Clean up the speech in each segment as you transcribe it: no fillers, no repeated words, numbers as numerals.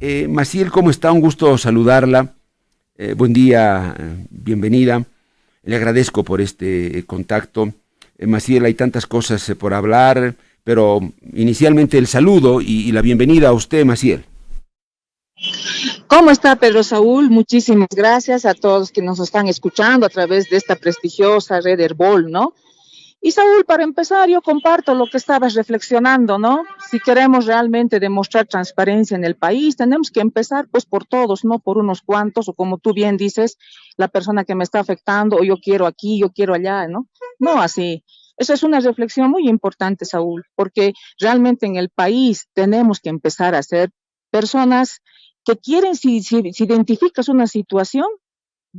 Maciel, ¿cómo está? Un gusto saludarla. Buen día, bienvenida. Le agradezco por este contacto. Maciel, hay tantas cosas por hablar, pero inicialmente el saludo y la bienvenida a usted, Maciel. ¿Cómo está, Pedro Saúl? Muchísimas gracias a todos que nos están escuchando a través de esta prestigiosa red Herbol, ¿no? Y Saúl, para empezar, yo comparto lo que estabas reflexionando, ¿no? Si queremos realmente demostrar transparencia en el país, tenemos que empezar pues por todos, no por unos cuantos, o como tú bien dices, la persona que me está afectando, o yo quiero aquí, yo quiero allá, ¿no? No así. Esa es una reflexión muy importante, Saúl, porque realmente en el país tenemos que empezar a ser personas que quieren, si identificas una situación,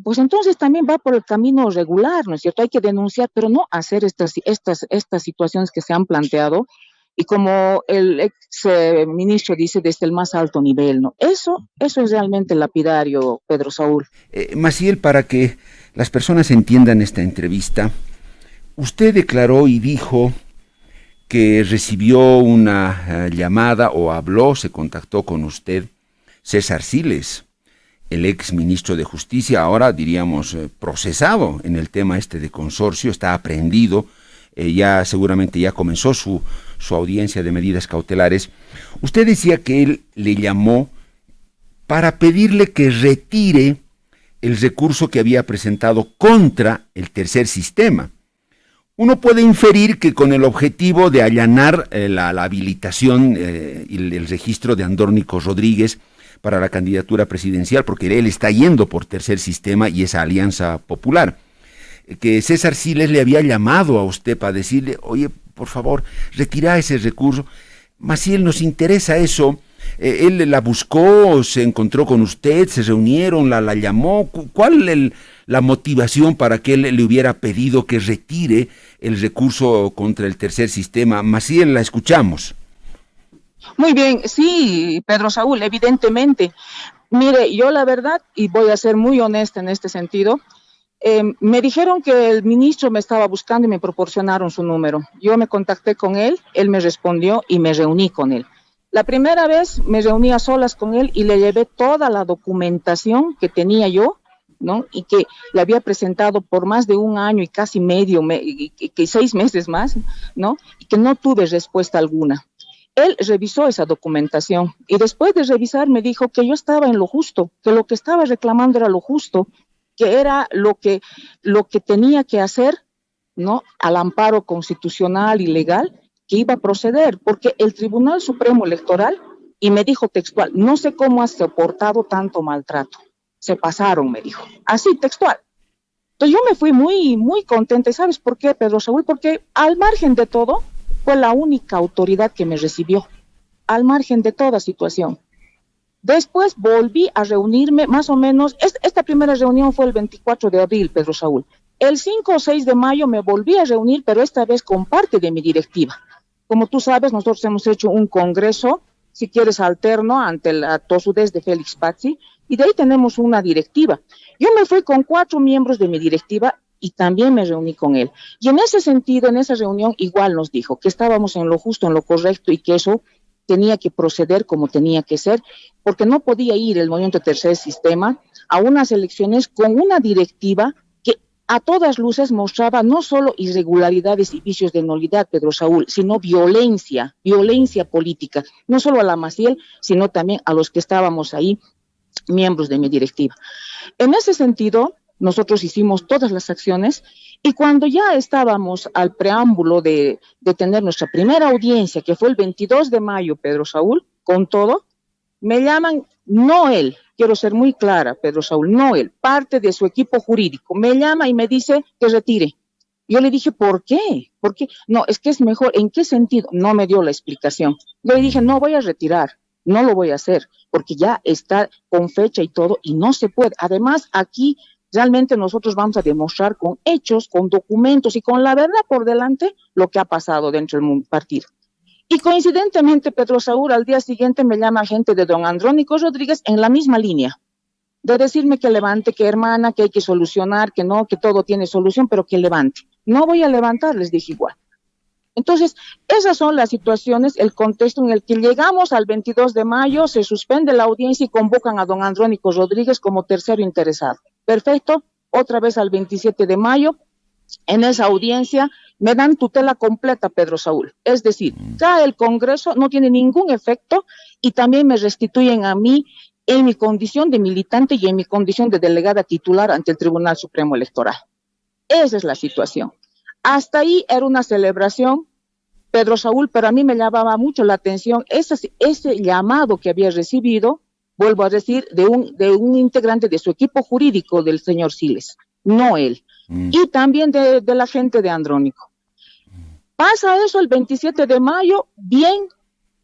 pues entonces también va por el camino regular, ¿no es cierto? Hay que denunciar, pero no hacer estas situaciones que se han planteado y como el ex ministro dice, desde el más alto nivel, ¿no? Eso es realmente lapidario, Pedro Saúl. Maciel, para que las personas entiendan esta entrevista, usted declaró y dijo que recibió una llamada o habló, se contactó con usted, César Siles, el ex ministro de Justicia, ahora diríamos procesado en el tema este de consorcio, está aprehendido, ya seguramente ya comenzó su audiencia de medidas cautelares. Usted decía que él le llamó para pedirle que retire el recurso que había presentado contra el tercer sistema. Uno puede inferir que con el objetivo de allanar la habilitación y el registro de Andrónico Rodríguez para la candidatura presidencial, porque él está yendo por tercer sistema y esa alianza popular, que César Siles le había llamado a usted para decirle, oye, por favor, retira ese recurso. Maciel, nos interesa eso. Él la buscó, se encontró con usted, se reunieron, la llamó. ¿Cuál la motivación para que él le hubiera pedido que retire el recurso contra el tercer sistema? Maciel, la escuchamos. Muy bien, sí, Pedro Saúl, evidentemente. Mire, yo la verdad, y voy a ser muy honesta en este sentido, me dijeron que el ministro me estaba buscando y me proporcionaron su número. Yo me contacté con él me respondió y me reuní con él. La primera vez me reuní a solas con él y le llevé toda la documentación que tenía yo, ¿no? Y que le había presentado por más de un año y casi medio, que 6 meses más, ¿no? Y que no tuve respuesta alguna. Él revisó esa documentación y después de revisar me dijo que yo estaba en lo justo, que lo que estaba reclamando era lo justo, que era lo que tenía que hacer, ¿no? Al amparo constitucional y legal que iba a proceder, porque el Tribunal Supremo Electoral, y me dijo textual, no sé cómo has soportado tanto maltrato, se pasaron, me dijo, así textual. Entonces yo me fui muy, muy contenta, ¿y sabes por qué, Pedro Saúl? Porque al margen de todo, fue la única autoridad que me recibió, al margen de toda situación. Después volví a reunirme, más o menos, esta primera reunión fue el 24 de abril, Pedro Saúl. El 5 o 6 de mayo me volví a reunir, pero esta vez con parte de mi directiva. Como tú sabes, nosotros hemos hecho un congreso, si quieres alterno, ante la tosudez de Félix Pazzi, y de ahí tenemos una directiva. Yo me fui con 4 miembros de mi directiva y también me reuní con él. Y en ese sentido, en esa reunión, igual nos dijo que estábamos en lo justo, en lo correcto y que eso tenía que proceder como tenía que ser, porque no podía ir el movimiento Tercer Sistema a unas elecciones con una directiva que a todas luces mostraba no solo irregularidades y vicios de nulidad, Pedro Saúl, sino violencia política, no solo a la Maciel, sino también a los que estábamos ahí, miembros de mi directiva. En ese sentido, nosotros hicimos todas las acciones y cuando ya estábamos al preámbulo de tener nuestra primera audiencia, que fue el 22 de mayo, Pedro Saúl, con todo, me llaman, no él, quiero ser muy clara, Pedro Saúl, no él, parte de su equipo jurídico, me llama y me dice que retire. Yo le dije, ¿por qué? ¿Por qué? No, es que es mejor. ¿En qué sentido? No me dio la explicación. Yo le dije, no voy a retirar, no lo voy a hacer, porque ya está con fecha y todo, y no se puede. Además, aquí realmente nosotros vamos a demostrar con hechos, con documentos y con la verdad por delante lo que ha pasado dentro del partido. Y coincidentemente, Pedro Saúl, al día siguiente me llama gente de don Andrónico Rodríguez en la misma línea, de decirme que levante, que hermana, que hay que solucionar, que no, que todo tiene solución, pero que levante. No voy a levantar, les dije igual. Entonces, esas son las situaciones, el contexto en el que llegamos al 22 de mayo, se suspende la audiencia y convocan a don Andrónico Rodríguez como tercero interesado. Perfecto, otra vez al 27 de mayo, en esa audiencia me dan tutela completa, Pedro Saúl. Es decir, ya el Congreso no tiene ningún efecto y también me restituyen a mí en mi condición de militante y en mi condición de delegada titular ante el Tribunal Supremo Electoral. Esa es la situación. Hasta ahí era una celebración, Pedro Saúl, pero a mí me llamaba mucho la atención ese llamado que había recibido, vuelvo a decir, de un integrante de su equipo jurídico del señor Siles, no él, y también de la gente de Andrónico. Pasa eso el 27 de mayo, bien,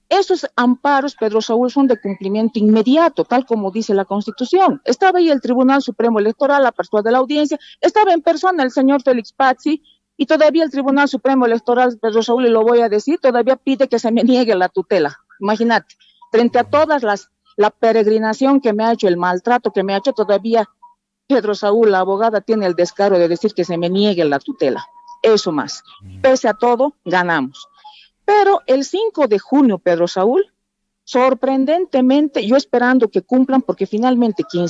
esos amparos, Pedro Saúl, son de cumplimiento inmediato, tal como dice la Constitución. Estaba ahí el Tribunal Supremo Electoral, la persona de la audiencia, estaba en persona el señor Félix Pazzi, y todavía el Tribunal Supremo Electoral, Pedro Saúl, y lo voy a decir, todavía pide que se me niegue la tutela. Imagínate, frente a todas la peregrinación que me ha hecho, el maltrato que me ha hecho, todavía Pedro Saúl, la abogada, tiene el descaro de decir que se me niegue la tutela. Eso más. Pese a todo, ganamos. Pero el 5 de junio, Pedro Saúl, sorprendentemente, yo esperando que cumplan, porque finalmente quien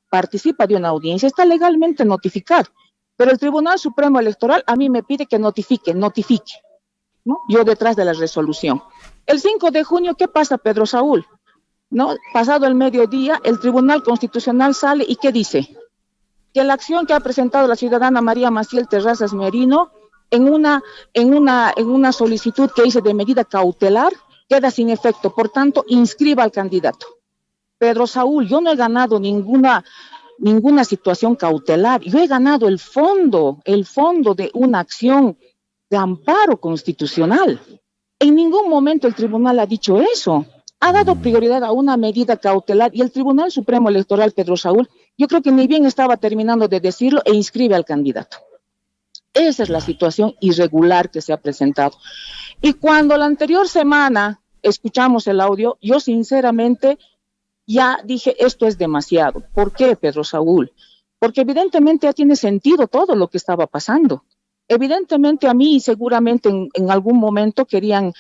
participa de una audiencia está legalmente notificado. Pero el Tribunal Supremo Electoral a mí me pide que notifique, ¿no? Yo detrás de la resolución. El 5 de junio, ¿qué pasa, Pedro Saúl? ¿No? Pasado el mediodía, el Tribunal Constitucional sale y ¿qué dice? Que la acción que ha presentado la ciudadana María Maciel Terrazas Merino en una solicitud que hice de medida cautelar queda sin efecto, por tanto, inscriba al candidato. Pedro Saúl, yo no he ganado ninguna situación cautelar, yo he ganado el fondo de una acción de amparo constitucional. En ningún momento el tribunal ha dicho eso. Ha dado prioridad a una medida cautelar y el Tribunal Supremo Electoral, Pedro Saúl, yo creo que ni bien estaba terminando de decirlo e inscribe al candidato. Esa es la situación irregular que se ha presentado. Y cuando la anterior semana escuchamos el audio, yo sinceramente ya dije, esto es demasiado. ¿Por qué, Pedro Saúl? Porque evidentemente ya tiene sentido todo lo que estaba pasando. Evidentemente a mí seguramente en algún momento querían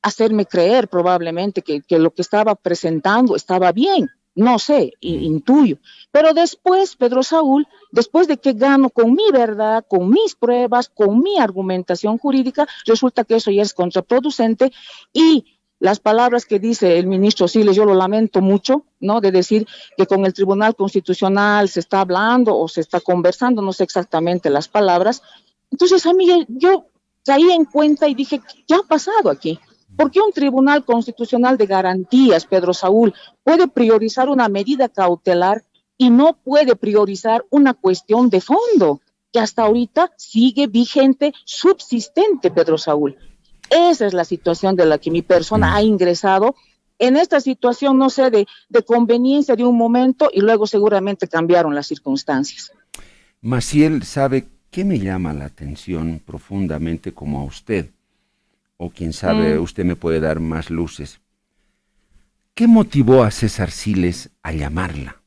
hacerme creer probablemente que lo que estaba presentando estaba bien, no sé, intuyo. Pero después, Pedro Saúl, después de que gano con mi verdad, con mis pruebas, con mi argumentación jurídica, resulta que eso ya es contraproducente y las palabras que dice el ministro Siles, yo lo lamento mucho, ¿no? De decir que con el Tribunal Constitucional se está hablando o se está conversando, no sé exactamente las palabras. Entonces a mí yo caí en cuenta y dije, ¿qué ha pasado aquí? ¿Por qué un Tribunal Constitucional de Garantías, Pedro Saúl, puede priorizar una medida cautelar y no puede priorizar una cuestión de fondo que hasta ahorita sigue vigente, subsistente, Pedro Saúl? Esa es la situación de la que mi persona ha ingresado en esta situación, no sé, de conveniencia de un momento y luego seguramente cambiaron las circunstancias. Maciel, ¿sabe qué me llama la atención profundamente como a usted? O quién sabe, usted me puede dar más luces. ¿Qué motivó a César Siles a llamarla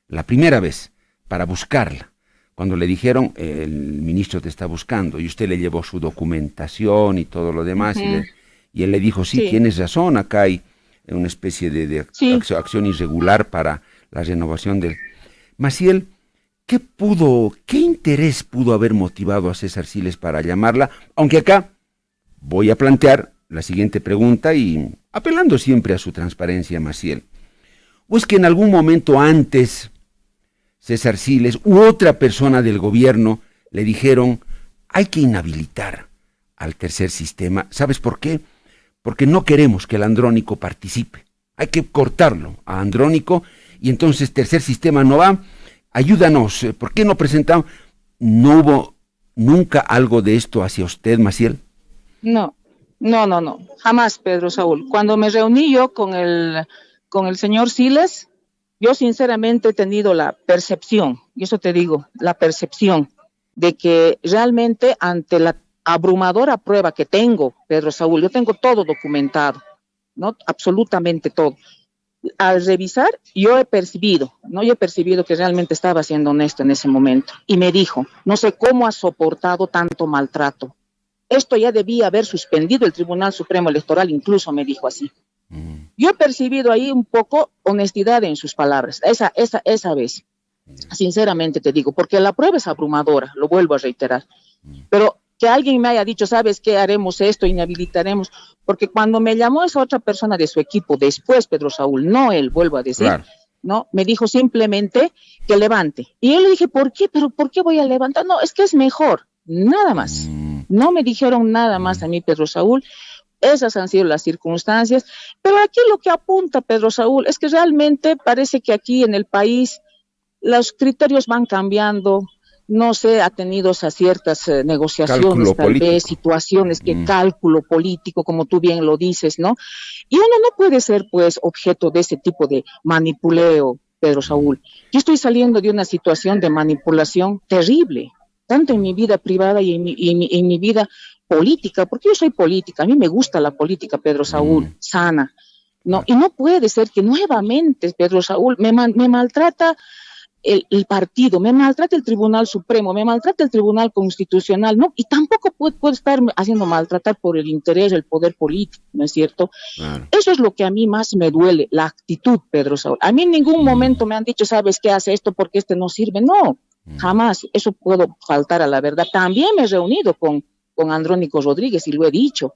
la primera vez para buscarla? Cuando le dijeron, el ministro te está buscando, y usted le llevó su documentación y todo lo demás, y él le dijo, sí, tienes razón, acá hay una especie de acción irregular para la renovación del... Maciel, ¿qué interés pudo haber motivado a César Siles para llamarla? Aunque acá voy a plantear la siguiente pregunta y apelando siempre a su transparencia, Maciel. ¿O es que en algún momento antes César Siles u otra persona del gobierno le dijeron, hay que inhabilitar al tercer sistema? ¿Sabes por qué? Porque no queremos que el Andrónico participe. Hay que cortarlo a Andrónico y entonces tercer sistema no va. Ayúdanos, ¿por qué no presentamos? ¿No hubo nunca algo de esto hacia usted, Maciel? No, jamás, Pedro Saúl. Cuando me reuní yo con el señor Siles, yo sinceramente he tenido la percepción, y eso te digo, la percepción de que realmente ante la abrumadora prueba que tengo, Pedro Saúl, yo tengo todo documentado, ¿no? Absolutamente todo. Al revisar, yo he percibido que realmente estaba siendo honesto en ese momento. Y me dijo, no sé cómo has soportado tanto maltrato. esto ya debía haber suspendido el Tribunal Supremo Electoral, incluso me dijo así. Yo he percibido ahí un poco honestidad en sus palabras, esa vez, sinceramente te digo, porque la prueba es abrumadora, lo vuelvo a reiterar, pero que alguien me haya dicho, ¿sabes qué? Haremos esto, inhabilitaremos, porque cuando me llamó esa otra persona de su equipo, después Pedro Saúl, no él, vuelvo a decir, claro, ¿no? Me dijo simplemente que levante. Y yo le dije, ¿por qué? ¿Pero por qué voy a levantar? No, es que es mejor, nada más. No me dijeron nada más a mí, Pedro Saúl. Esas han sido las circunstancias, pero aquí lo que apunta Pedro Saúl es que realmente parece que aquí en el país los criterios van cambiando, no sé, ha tenido esas ciertas negociaciones, cálculo tal político. Vez, situaciones que cálculo político, como tú bien lo dices, ¿no? Y uno no puede ser, pues, objeto de ese tipo de manipuleo, Pedro Saúl. Yo estoy saliendo de una situación de manipulación terrible, tanto en mi vida privada y en mi vida política, porque yo soy política, a mí me gusta la política, Pedro Saúl, sana, ¿no? Y no puede ser que nuevamente, Pedro Saúl, me maltrata el partido, me maltrata el Tribunal Supremo, me maltrata el Tribunal Constitucional, ¿no? Y tampoco puedo estar haciendo maltratar por el interés, el poder político, ¿no es cierto? Claro. Eso es lo que a mí más me duele, la actitud, Pedro Saúl. A mí en ningún momento me han dicho, ¿sabes qué? Hace esto porque este no sirve. No, jamás. Eso puedo faltar a la verdad. También me he reunido con Andrónico Rodríguez y lo he dicho.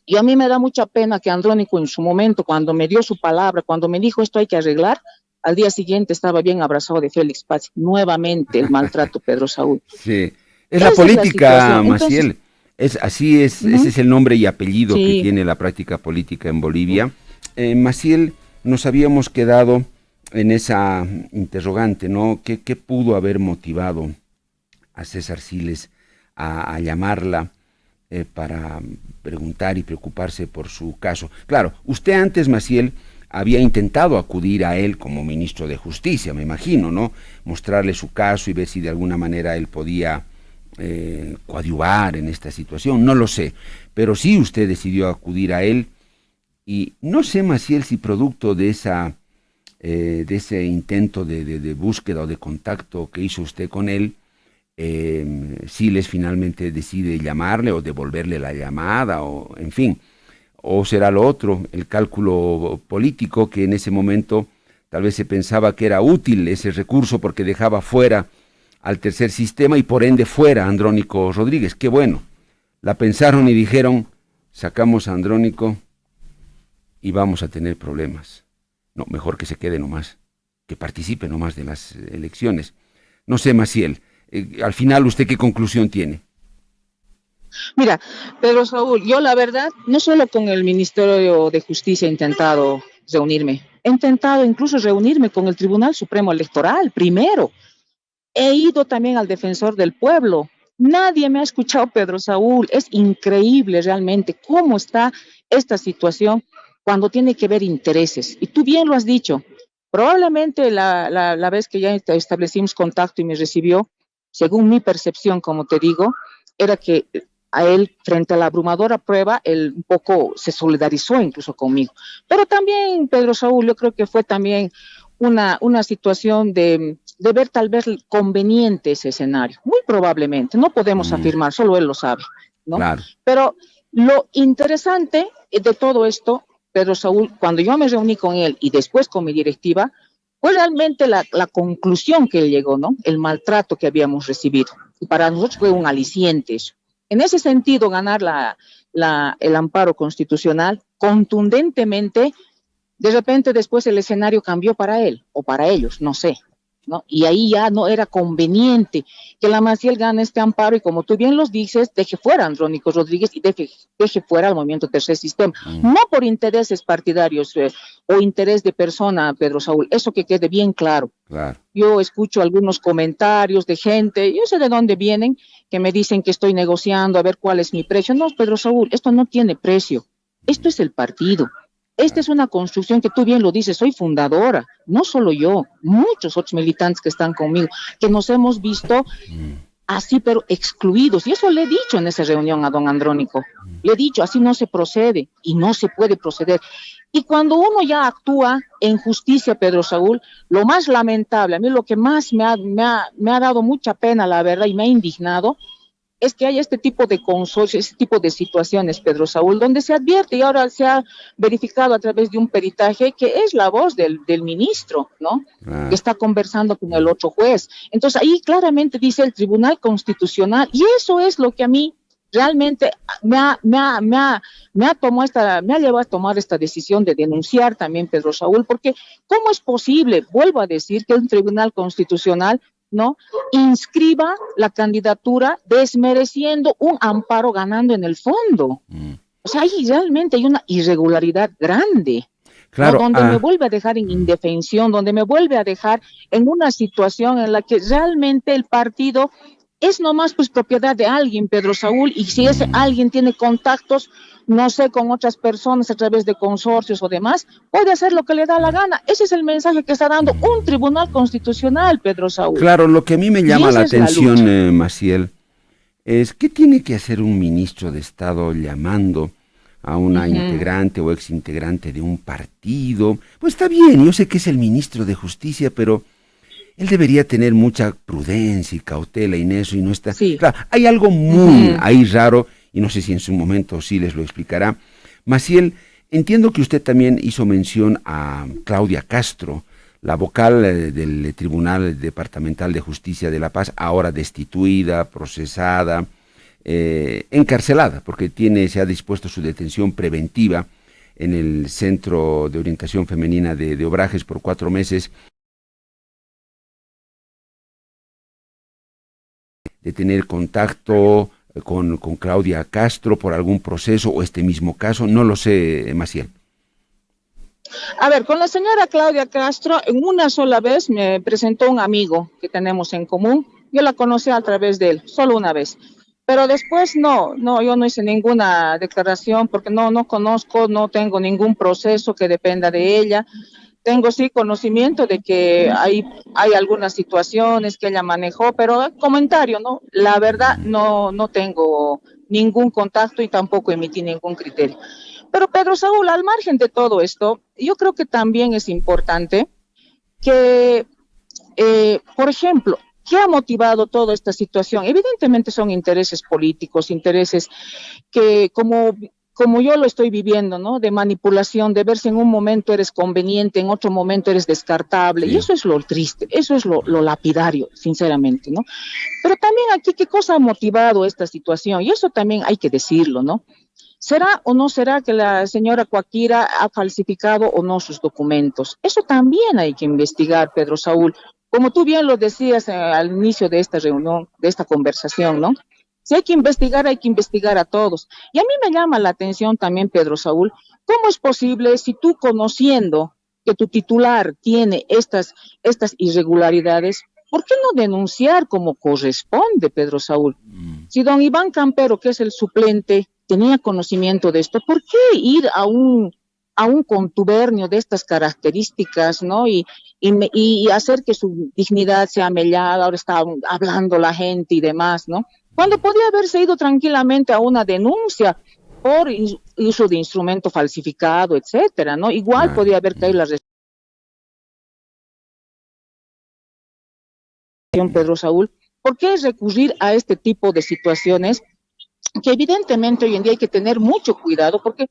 Y a mí me da mucha pena que Andrónico en su momento, cuando me dio su palabra, cuando me dijo esto hay que arreglar, al día siguiente estaba bien abrazado de Félix Paz. Nuevamente el maltrato, Pedro Saúl. Sí, es la política, Maciel. Ese es el nombre y apellido que tiene la práctica política en Bolivia. Maciel, nos habíamos quedado en esa interrogante, ¿no? ¿Qué pudo haber motivado a César Siles a llamarla para preguntar y preocuparse por su caso? Claro, usted antes, Maciel, había intentado acudir a él como ministro de Justicia, me imagino, ¿no? Mostrarle su caso y ver si de alguna manera él podía coadyuvar en esta situación, no lo sé, pero sí usted decidió acudir a él y no sé, Maciel, si producto de ese intento de búsqueda o de contacto que hizo usted con él, Siles finalmente decide llamarle o devolverle la llamada, o en fin, o será lo otro, el cálculo político, que en ese momento tal vez se pensaba que era útil ese recurso porque dejaba fuera al tercer sistema y por ende fuera a Andrónico Rodríguez. Qué bueno, la pensaron y dijeron, sacamos a Andrónico y vamos a tener problemas. No, mejor que se quede nomás, que participe nomás de las elecciones. No sé, Maciel, al final, ¿usted qué conclusión tiene? Mira, Pedro Saúl, yo la verdad, no solo con el Ministerio de Justicia he intentado reunirme, he intentado incluso reunirme con el Tribunal Supremo Electoral primero. He ido también al Defensor del Pueblo. Nadie me ha escuchado, Pedro Saúl. Es increíble realmente cómo está esta situación cuando tiene que ver intereses. Y tú bien lo has dicho. Probablemente la vez que ya establecimos contacto y me recibió, según mi percepción, como te digo, era que a él, frente a la abrumadora prueba, él un poco se solidarizó incluso conmigo. Pero también, Pedro Saúl, yo creo que fue también una situación de ver tal vez conveniente ese escenario. Muy probablemente, no podemos afirmar, solo él lo sabe, ¿no? Claro. Pero lo interesante de todo esto, Pedro Saúl, cuando yo me reuní con él y después con mi directiva, fue realmente la conclusión que él llegó, ¿no? El maltrato que habíamos recibido. Y para nosotros fue un aliciente eso. En ese sentido, ganar el amparo constitucional contundentemente, de repente después el escenario cambió para él o para ellos, no sé, ¿no? Y ahí ya no era conveniente que la Maciel gane este amparo y, como tú bien los dices, deje fuera a Andrónico Rodríguez y deje fuera al movimiento Tercer Sistema. No por intereses partidarios o interés de persona, Pedro Saúl, eso que quede bien claro. Claro. Yo escucho algunos comentarios de gente, yo sé de dónde vienen, que me dicen que estoy negociando a ver cuál es mi precio. No, Pedro Saúl, esto no tiene precio. Esto es el partido. Esta es una construcción que tú bien lo dices, soy fundadora, no solo yo, muchos otros militantes que están conmigo, que nos hemos visto así, pero excluidos. Y eso le he dicho en esa reunión a don Andrónico. Le he dicho, así no se procede y no se puede proceder. Y cuando uno ya actúa en justicia, Pedro Saúl, lo más lamentable, a mí lo que más me ha dado mucha pena, la verdad, y me ha indignado, es que hay este tipo de consorcios, este tipo de situaciones, Pedro Saúl, donde se advierte y ahora se ha verificado a través de un peritaje que es la voz del ministro, ¿no? Que está conversando con el otro juez. Entonces ahí claramente dice el Tribunal Constitucional, y eso es lo que a mí realmente me ha llevado a tomar esta decisión de denunciar también, Pedro Saúl, porque ¿cómo es posible, vuelvo a decir, que un Tribunal Constitucional, ¿no?, inscriba la candidatura desmereciendo un amparo ganando en el fondo? O sea, ahí realmente hay una irregularidad grande. Claro, ¿no? Donde me vuelve a dejar en indefensión, donde me vuelve a dejar en una situación en la que realmente el partido es nomás pues propiedad de alguien, Pedro Saúl, y si ese alguien tiene contactos, no sé, con otras personas a través de consorcios o demás, puede hacer lo que le da la gana. Ese es el mensaje que está dando un tribunal constitucional, Pedro Saúl. Claro, lo que a mí me llama la atención, Maciel, es ¿qué tiene que hacer un ministro de Estado llamando a una integrante o exintegrante de un partido? Pues está bien, yo sé que es el ministro de Justicia, pero él debería tener mucha prudencia y cautela en eso y no está... Sí. Claro, hay algo muy ahí raro, y no sé si en su momento sí les lo explicará. Maciel, entiendo que usted también hizo mención a Claudia Castro, la vocal del Tribunal Departamental de Justicia de La Paz, ahora destituida, procesada, encarcelada, porque se ha dispuesto su detención preventiva en el Centro de Orientación Femenina de Obrajes por 4 meses, de tener contacto con Claudia Castro por algún proceso o este mismo caso, no lo sé, Maciel. A ver, con la señora Claudia Castro, en una sola vez me presentó un amigo que tenemos en común. Yo la conocí a través de él, solo una vez. Pero después no, yo no hice ninguna declaración porque no conozco, no tengo ningún proceso que dependa de ella. Tengo sí conocimiento de que hay algunas situaciones que ella manejó, pero comentario, ¿no? La verdad no tengo ningún contacto y tampoco emití ningún criterio. Pero Pedro Saúl, al margen de todo esto, yo creo que también es importante que, por ejemplo, ¿qué ha motivado toda esta situación? Evidentemente son intereses políticos, intereses que como yo lo estoy viviendo, ¿no? De manipulación, de ver si en un momento eres conveniente, en otro momento eres descartable, sí. Y eso es lo triste, eso es lo lapidario, sinceramente, ¿no? Pero también aquí, ¿qué cosa ha motivado esta situación? Y eso también hay que decirlo, ¿no? ¿Será o no será que la señora Cuaquira ha falsificado o no sus documentos? Eso también hay que investigar, Pedro Saúl. Como tú bien lo decías al inicio de esta reunión, de esta conversación, ¿no? Si hay que investigar a todos. Y a mí me llama la atención también, Pedro Saúl, ¿cómo es posible si tú conociendo que tu titular tiene estas irregularidades, ¿por qué no denunciar como corresponde, Pedro Saúl? Si don Iván Campero, que es el suplente, tenía conocimiento de esto, ¿por qué ir a un contubernio de estas características, ¿no? Y hacer que su dignidad sea mellada, ahora está hablando la gente y demás, ¿no? Cuando podía haberse ido tranquilamente a una denuncia por uso de instrumento falsificado, etcétera, ¿no? Igual podía haber caído la resolución, Pedro Saúl. ¿Por qué recurrir a este tipo de situaciones? Que evidentemente hoy en día hay que tener mucho cuidado porque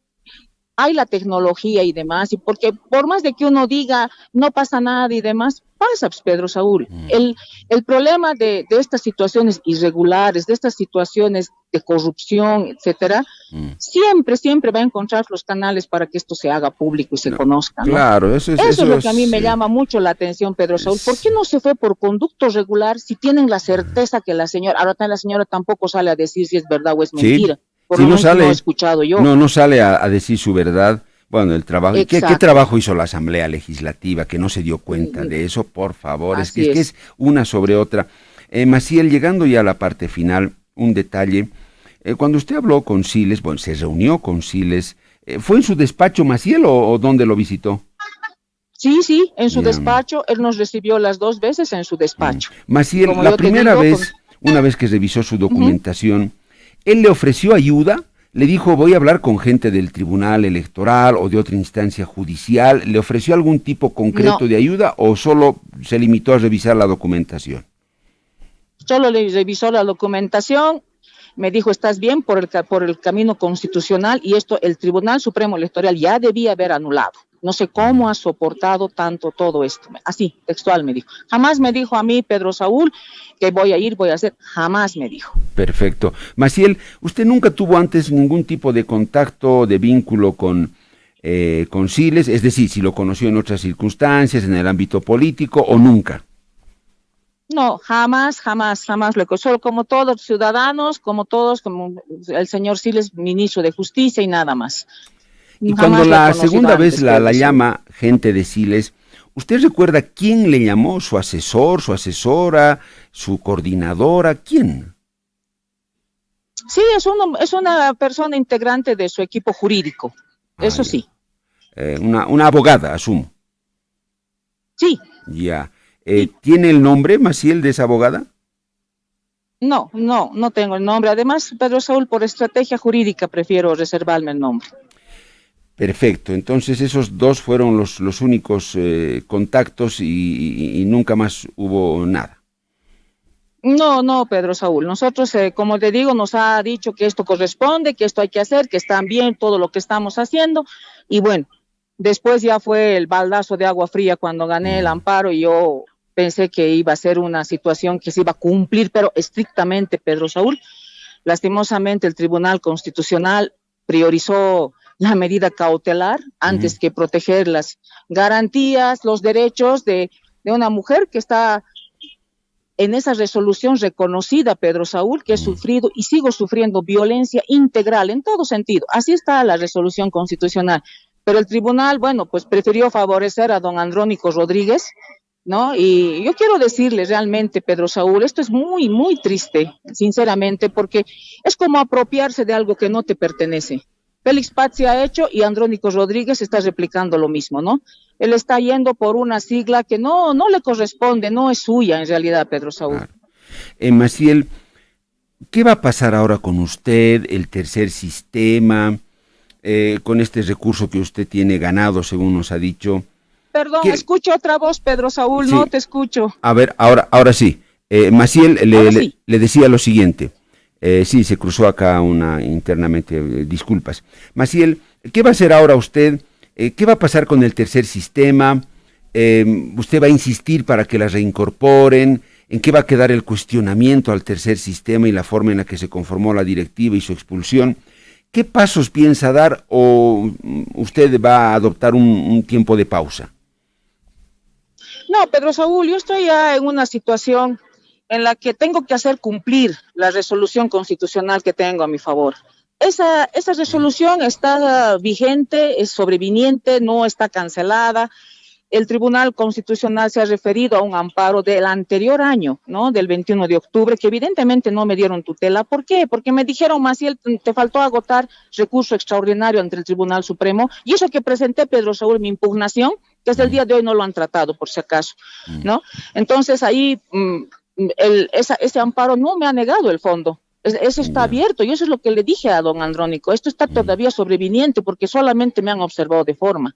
hay la tecnología y demás, y porque por más de que uno diga no pasa nada y demás, pasa, pues, Pedro Saúl. El problema de estas situaciones irregulares, de estas situaciones de corrupción, etcétera, siempre va a encontrar los canales para que esto se haga público y se conozca, ¿no? Claro, eso es lo que a mí me llama mucho la atención, Pedro Saúl. ¿Por qué no se fue por conducto regular si tienen la certeza que la señora, ahora la señora tampoco sale a decir si es verdad o es mentira? Sí. Si no sale, no he escuchado yo. No sale a decir su verdad. Bueno, el trabajo. ¿Qué trabajo hizo la Asamblea Legislativa que no se dio cuenta de eso? Por favor, es que es una sobre otra. Maciel, llegando ya a la parte final, un detalle. Cuando usted habló con Siles, bueno, se reunió con Siles, ¿fue en su despacho, Maciel, o dónde lo visitó? Sí, en su despacho. Él nos recibió las 2 veces en su despacho. Maciel, como la primera vez, una vez que revisó su documentación, ¿él le ofreció ayuda? ¿Le dijo voy a hablar con gente del Tribunal Electoral o de otra instancia judicial? ¿Le ofreció algún tipo concreto de ayuda o solo se limitó a revisar la documentación? Solo le revisó la documentación. me dijo, estás bien por el camino constitucional y esto el Tribunal Supremo Electoral ya debía haber anulado. No sé cómo ha soportado tanto todo esto. Así, textual me dijo. Jamás me dijo a mí, Pedro Saúl, que voy a hacer, jamás me dijo. Perfecto. Maciel, ¿usted nunca tuvo antes ningún tipo de contacto, de vínculo con Siles? Es decir, si lo conoció en otras circunstancias, en el ámbito político o nunca. No, jamás lo conozco. Solo como todos los ciudadanos, como el señor Siles, ministro de Justicia y nada más. Y cuando la segunda vez la llama gente de Siles, ¿usted recuerda quién le llamó? ¿Su asesor, su asesora, su coordinadora? ¿Quién? Sí, es una persona integrante de su equipo jurídico, eso sí. Una abogada, asumo. Sí. Ya. ¿Tiene el nombre, Maciel, de esa abogada? No tengo el nombre. Además, Pedro Saúl, por estrategia jurídica prefiero reservarme el nombre. Perfecto, entonces esos dos fueron los únicos contactos y nunca más hubo nada. No, Pedro Saúl, nosotros, como te digo, nos ha dicho que esto corresponde, que esto hay que hacer, que está bien todo lo que estamos haciendo, y bueno, después ya fue el baldazo de agua fría cuando gané el amparo, y yo pensé que iba a ser una situación que se iba a cumplir, pero estrictamente, Pedro Saúl. Lastimosamente el Tribunal Constitucional priorizó la medida cautelar antes que proteger las garantías, los derechos de una mujer que está en esa resolución reconocida, Pedro Saúl, que he sufrido y sigo sufriendo violencia integral en todo sentido. Así está la resolución constitucional. Pero el tribunal, bueno, pues prefirió favorecer a don Andrónico Rodríguez, ¿no? Y yo quiero decirle realmente, Pedro Saúl, esto es muy, muy triste, sinceramente, porque es como apropiarse de algo que no te pertenece. Félix Pazzi ha hecho y Andrónico Rodríguez está replicando lo mismo, ¿no? Él está yendo por una sigla que no le corresponde, no es suya en realidad, Pedro Saúl. Claro. Maciel, ¿qué va a pasar ahora con usted, el tercer sistema, con este recurso que usted tiene ganado, según nos ha dicho? Perdón, escucho otra voz, Pedro Saúl, sí. No te escucho. A ver, ahora sí. Maciel le decía lo siguiente. Sí, se cruzó acá internamente, disculpas. Maciel, ¿qué va a hacer ahora usted? ¿Qué va a pasar con el tercer sistema? ¿Usted va a insistir para que la reincorporen? ¿En qué va a quedar el cuestionamiento al tercer sistema y la forma en la que se conformó la directiva y su expulsión? ¿Qué pasos piensa dar o usted va a adoptar un tiempo de pausa? No, Pedro Saúl, yo estoy ya en una situación en la que tengo que hacer cumplir la resolución constitucional que tengo a mi favor. Esa resolución está vigente, es sobreviniente, no está cancelada. El Tribunal Constitucional se ha referido a un amparo del anterior año, ¿no? Del 21 de octubre, que evidentemente no me dieron tutela. ¿Por qué? Porque me dijeron, Maciel, te faltó agotar recurso extraordinario ante el Tribunal Supremo, y eso que presenté, Pedro Saúl, mi impugnación, que hasta el día de hoy no lo han tratado, por si acaso, ¿no? Entonces ahí ese amparo no me ha negado el fondo. Eso está abierto y eso es lo que le dije a don Andrónico. Esto está todavía sobreviniente porque solamente me han observado de forma.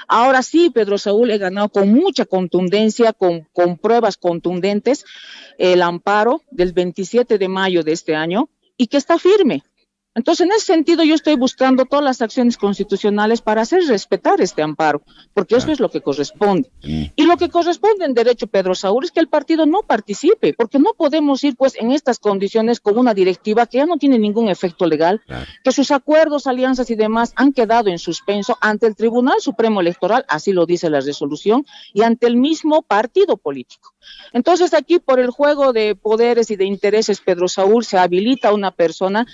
Ahora sí, Pedro Saúl, he ganado con mucha contundencia, con pruebas contundentes, el amparo del 27 de mayo de este año y que está firme. Entonces, en ese sentido, yo estoy buscando todas las acciones constitucionales para hacer respetar este amparo, porque eso es lo que corresponde. Y lo que corresponde en derecho, Pedro Saúl, es que el partido no participe, porque no podemos ir, pues, en estas condiciones con una directiva que ya no tiene ningún efecto legal, que sus acuerdos, alianzas y demás han quedado en suspenso ante el Tribunal Supremo Electoral, así lo dice la resolución, y ante el mismo partido político. Entonces, aquí, por el juego de poderes y de intereses, Pedro Saúl, se habilita a una persona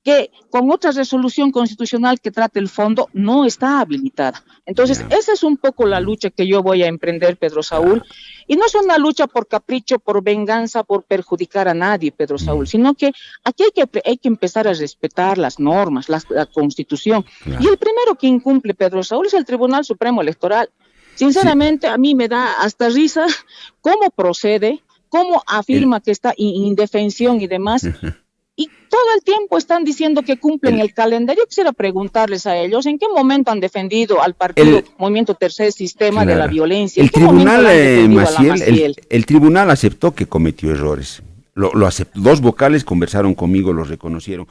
que con otra resolución constitucional que trate el fondo no está habilitada. Entonces, esa es un poco la lucha que yo voy a emprender, Pedro Saúl, y no es una lucha por capricho, por venganza, por perjudicar a nadie, Pedro Saúl, sino que aquí hay que empezar a respetar las normas, la Constitución, y el primero que incumple, Pedro Saúl, es el Tribunal Supremo Electoral. Sinceramente, a mí me da hasta risa cómo procede, cómo afirma que está en indefensión y demás, y todo el tiempo están diciendo que cumplen el calendario. Yo quisiera preguntarles a ellos, ¿en qué momento han defendido al partido Movimiento Tercer Sistema de la violencia? El tribunal, Maciel, el tribunal aceptó que cometió errores. lo aceptó. Dos vocales conversaron conmigo, lo reconocieron.